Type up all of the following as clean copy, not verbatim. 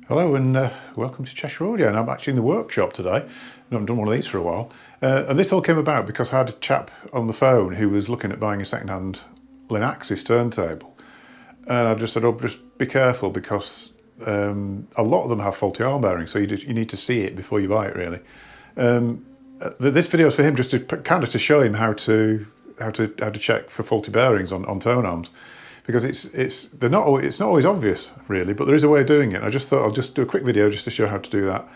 Hello and welcome to Cheshire Audio. And I'm actually in the workshop today. I haven't done one of these for a while. And this all came about because I had a chap on the phone who was looking at buying a second-hand Linn Axis turntable. And I just said, oh, just be careful because a lot of them have faulty arm bearings, so you need to see it before you buy it, really. This video is for him just to kind of to show him how to check for faulty bearings on tone arms. Because it's not always obvious, really, but there is a way of doing it. I just thought I'll just do a quick video just to show how to do that.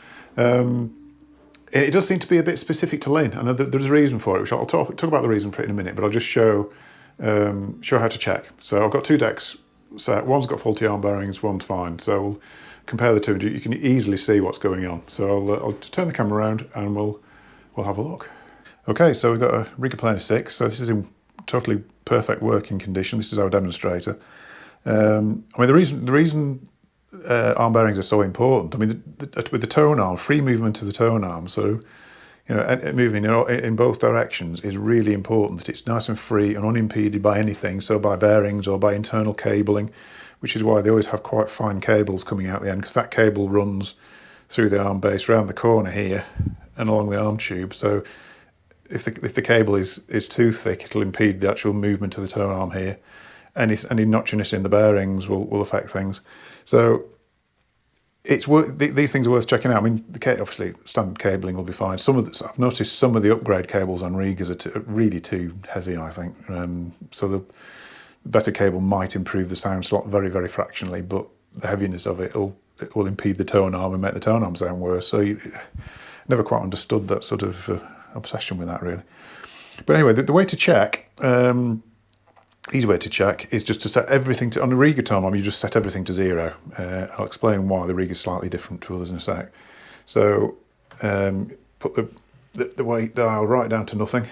It does seem to be a bit specific to Linn, and there's a reason for it, which I'll talk about the reason for it in a minute, but I'll just show how to check. So I've got two decks set. One's got faulty arm bearings, one's fine. So we'll compare the two, and you can easily see what's going on. So I'll turn the camera around and we'll have a look. Okay, so we've got a Rega planer 6. So this is in totally perfect working condition. This is our demonstrator. I mean, the reason arm bearings are so important. I mean, with the tone arm, free movement of the tone arm. So, you know, moving in both directions is really important. That it's nice and free and unimpeded by anything. So by bearings or by internal cabling, which is why they always have quite fine cables coming out the end, because that cable runs through the arm base, round the corner here, and along the arm tube. So if the cable is too thick, it'll impede the actual movement of the tone arm here. Any notchiness in the bearings will affect things. So these things are worth checking out. I mean, obviously standard cabling will be fine. I've noticed some of the upgrade cables on Regas are really too heavy, I think. So the better cable might improve the sound slot very, very fractionally, but the heaviness of it will impede the tone arm and make the tone arm sound worse. So never quite understood that sort of obsession with that, really. But anyway, the way to check, easy way to check, is just to set everything to, on the Rega tone arm, you just set everything to 0. I'll explain why the Rega is slightly different to others in a sec. So put the weight dial right down to nothing.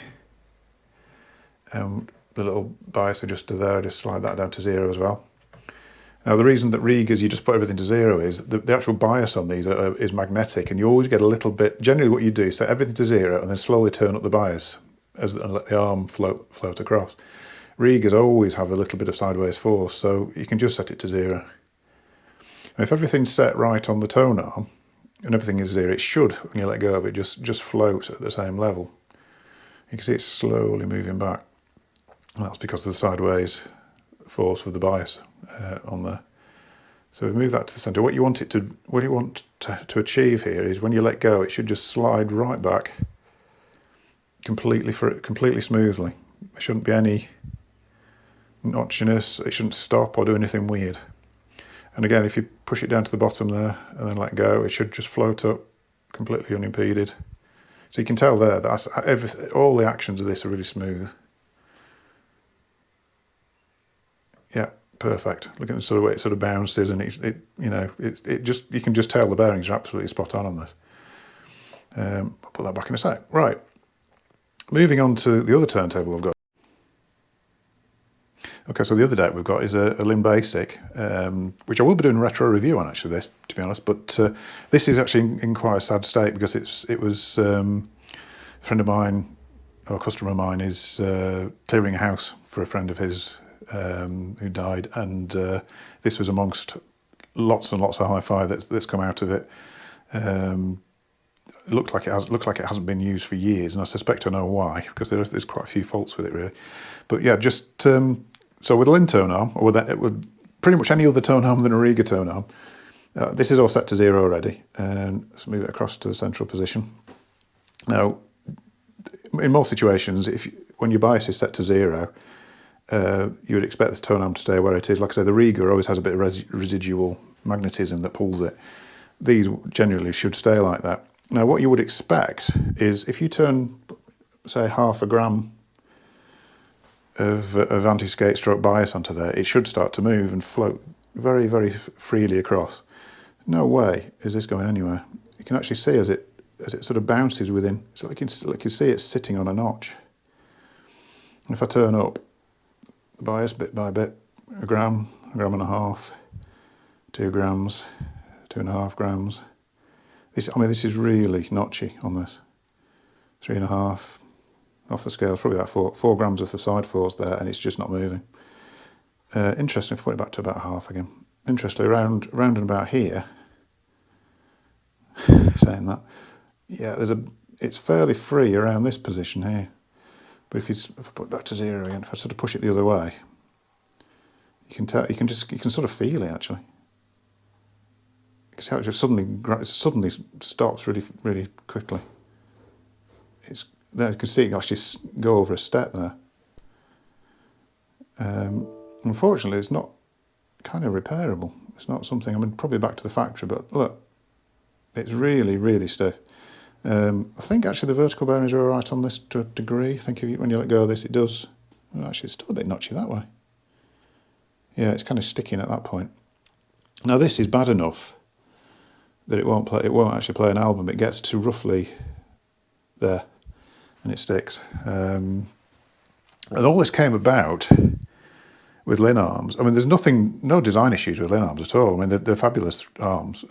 The little bias adjuster there, just slide that down to 0 as well. Now, the reason that Regas, you just put everything to 0 is the actual bias on these is magnetic, and you always get a little bit. Generally, what you do is set everything to 0 and then slowly turn up the bias and let the arm float across. Regas always have a little bit of sideways force, so you can just set it to 0. And if everything's set right on the tone arm and everything is 0, it should, when you let go of it, just float at the same level. You can see it's slowly moving back. And that's because of the sideways force of the bias on there. So we move that to the centre. What you want to achieve here is when you let go, it should just slide right back completely smoothly. There shouldn't be any notchiness. It shouldn't stop or do anything weird. And again, if you push it down to the bottom there and then let go, it should just float up completely unimpeded. So you can tell there that all the actions of this are really smooth. Yeah, perfect. Look at the sort of way it sort of bounces, and you can just tell the bearings are absolutely spot on this. I'll put that back in a sec. Right, moving on to the other turntable I've got. Okay, so the other deck we've got is a Linn Basic, which I will be doing a retro review on, actually, this, to be honest, but this is actually in quite a sad state because it was a friend of mine, or a customer of mine, is clearing a house for a friend of his who died, and this was amongst lots and lots of hi-fi that's come out of it. It looks like it hasn't been used for years, and I suspect I know why, because there's quite a few faults with it, really. But yeah, just so with a Linn tone arm, or with pretty much any other tone arm than a Rega tone arm, this is all set to 0 already, and let's move it across to the central position. Now, in most situations, when your bias is set to 0, you would expect the tone arm to stay where it is. Like I say, the Rega always has a bit of residual magnetism that pulls it. These generally should stay like that. Now, what you would expect is if you turn, say, 0.5 gram of anti-skate stroke bias onto there, it should start to move and float very, very freely across. No way is this going anywhere. You can actually see as it sort of bounces within. So you can see it's sitting on a notch. And if I turn up the bias bit by bit, a gram and a half, 2 grams, 2.5 grams. This is really notchy on this. 3.5 off the scale, probably about 4 grams worth of side force there, and it's just not moving. Interesting, if I put it back to about half again. Interestingly, around and about here, saying that. Yeah, it's fairly free around this position here. But if I put it back to 0 again, if I sort of push it the other way, you can sort of feel it actually. You can see how it just suddenly stops really, really quickly. There you can see it actually go over a step there. Unfortunately, it's not kind of repairable. It's not something, I mean, probably back to the factory, but look, it's really, really stiff. I think actually the vertical bearings are all right on this to a degree. I think when you let go of this, it does. Well, actually, it's still a bit notchy that way. Yeah, it's kind of sticking at that point. Now this is bad enough that it won't actually play an album. It gets to roughly there, and it sticks. And all this came about with Linn arms. I mean, there's no design issues with Linn arms at all. I mean, they're fabulous arms.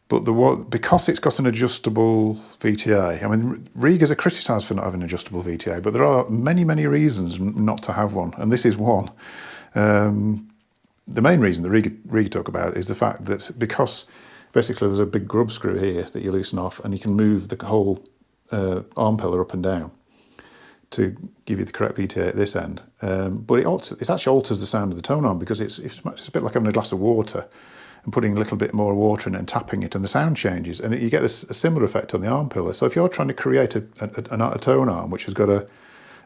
But because it's got an adjustable VTA, I mean, Regas are criticised for not having an adjustable VTA, but there are many, many reasons not to have one, and this is one. The main reason that Rega talk about is the fact that because basically there's a big grub screw here that you loosen off, and you can move the whole arm pillar up and down to give you the correct VTA at this end. But it actually alters the sound of the tone arm, because it's a bit like having a glass of water and putting a little bit more water in it and tapping it, and the sound changes, and you get a similar effect on the arm pillar. So if you're trying to create a tone arm which has got a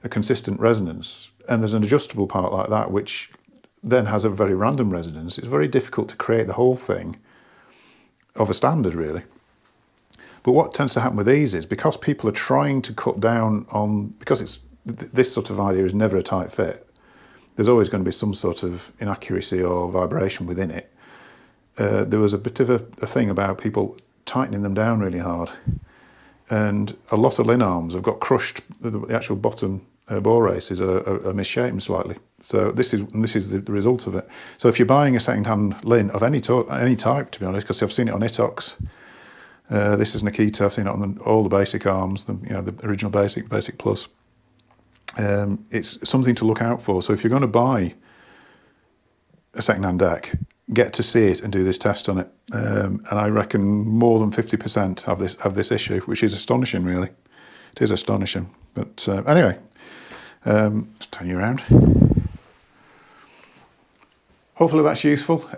consistent resonance, and there's an adjustable part like that which then has a very random resonance, it's very difficult to create the whole thing of a standard, really. But what tends to happen with these is, because people are trying to cut down on, because this sort of idea is never a tight fit, there's always going to be some sort of inaccuracy or vibration within it. There was a bit of a thing about people tightening them down really hard, and a lot of Linn arms have got crushed. The actual bottom bore races are misshapen slightly. So this is the result of it. So if you're buying a second-hand Linn of any type, to be honest, because I've seen it on Itox, this is Nikita. I've seen it on all the basic arms, the original Basic, Basic Plus. It's something to look out for. So if you're going to buy a second-hand deck, get to see it and do this test on it. And I reckon more than 50% have this issue, which is astonishing, really. It is astonishing. But anyway, let's turn you around. Hopefully that's useful.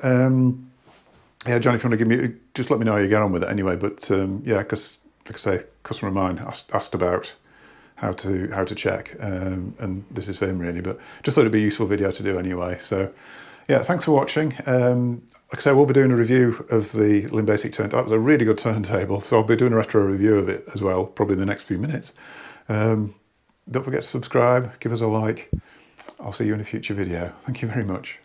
Yeah, John, if you want to just let me know how you get on with it anyway. But yeah, because like I say, customer of mine asked about how to check, and this is for him really. But just thought it'd be a useful video to do anyway. So yeah, thanks for watching. Like I say, we'll be doing a review of the Linn Basic turntable. That was a really good turntable, so I'll be doing a retro review of it as well, probably in the next few minutes. Don't forget to subscribe, give us a like. I'll see you in a future video. Thank you very much.